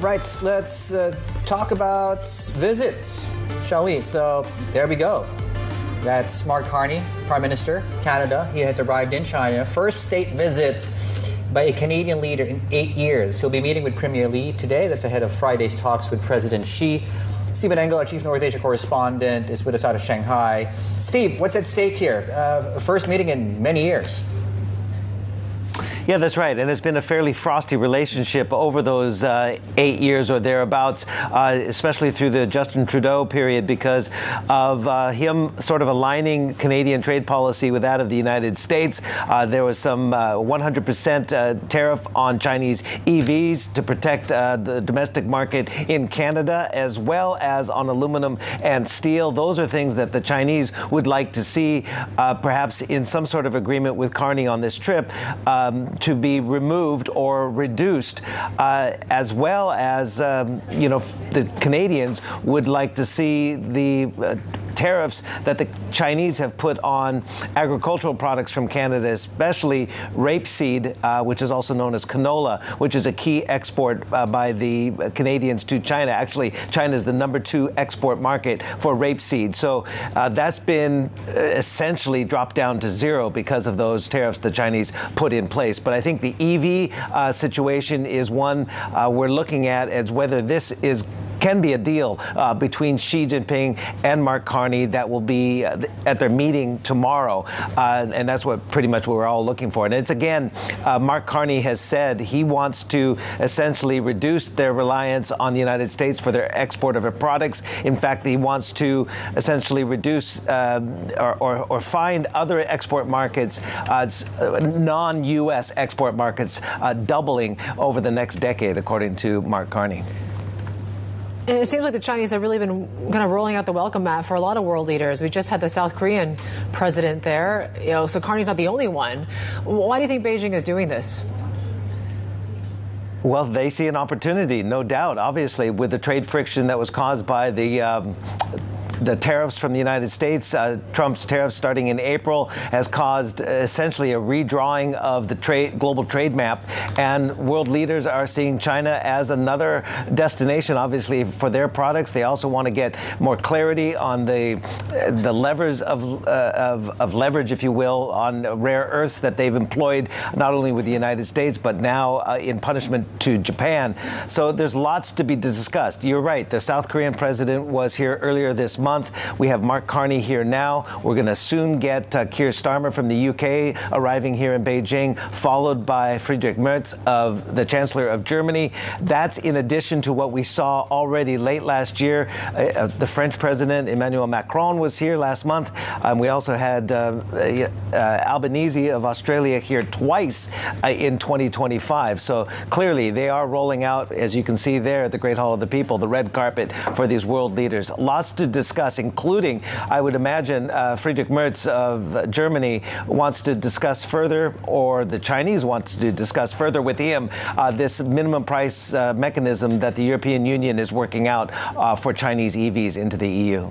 Right, let's talk about visits, shall we? So there we go. That's Mark Carney, Prime Minister, Canada. He has arrived in China. First state visit by a Canadian leader in 8 years. He'll be meeting with Premier Li today. That's ahead of Friday's talks with President Xi. Stephen Engle, our Chief North Asia correspondent, is with us out of Shanghai. Steve, what's at stake here? First meeting in many years. Yeah, that's right. And it's been a fairly frosty relationship over those 8 years or thereabouts, especially through the Justin Trudeau period, because of him sort of aligning Canadian trade policy with that of the United States. There was some 100% tariff on Chinese EVs to protect the domestic market in Canada, as well as on aluminum and steel. Those are things that the Chinese would like to see, perhaps in some sort of agreement with Carney on this trip, to be removed or reduced, as well as, the Canadians would like to see the tariffs that the Chinese have put on agricultural products from Canada, especially rapeseed, which is also known as canola, which is a key export by the Canadians to China. Actually, China is the #2 export market for rapeseed. So that's been essentially dropped down to zero because of those tariffs the Chinese put in place. But I think the EV situation is one we're looking at as whether this can be a deal between Xi Jinping and Mark Carney that will be at their meeting tomorrow. And that's pretty much what we're all looking for. And it's, again, Mark Carney has said he wants to essentially reduce their reliance on the United States for their export of their products. In fact, he wants to essentially reduce or find other export markets, non-U.S. export markets, doubling over the next decade, according to Mark Carney. And it seems like the Chinese have really been kind of rolling out the welcome mat for a lot of world leaders. We just had the South Korean president there, so Carney's not the only one. Why do you think Beijing is doing this? Well, they see an opportunity, no doubt, obviously, with the trade friction that was caused by the tariffs from the United States. Trump's tariffs starting in April has caused essentially a redrawing of the global trade map, and world leaders are seeing China as another destination, obviously, for their products. They also want to get more clarity on the levers of leverage, if you will, on rare earths that they've employed not only with the United States, but now in punishment to Japan. So there's lots to be discussed. You're right. The South Korean president was here earlier this month. We have Mark Carney here now. We're going to soon get Keir Starmer from the UK arriving here in Beijing, followed by Friedrich Merz, the Chancellor of Germany. That's in addition to what we saw already late last year. The French President Emmanuel Macron was here last month. We also had Albanese of Australia here twice in 2025. So clearly they are rolling out, as you can see there at the Great Hall of the People, the red carpet for these world leaders. Lots to discuss, including, I would imagine, Friedrich Merz of Germany wants to discuss further, or the Chinese wants to discuss further with him, this minimum price mechanism that the European Union is working out for Chinese EVs into the EU.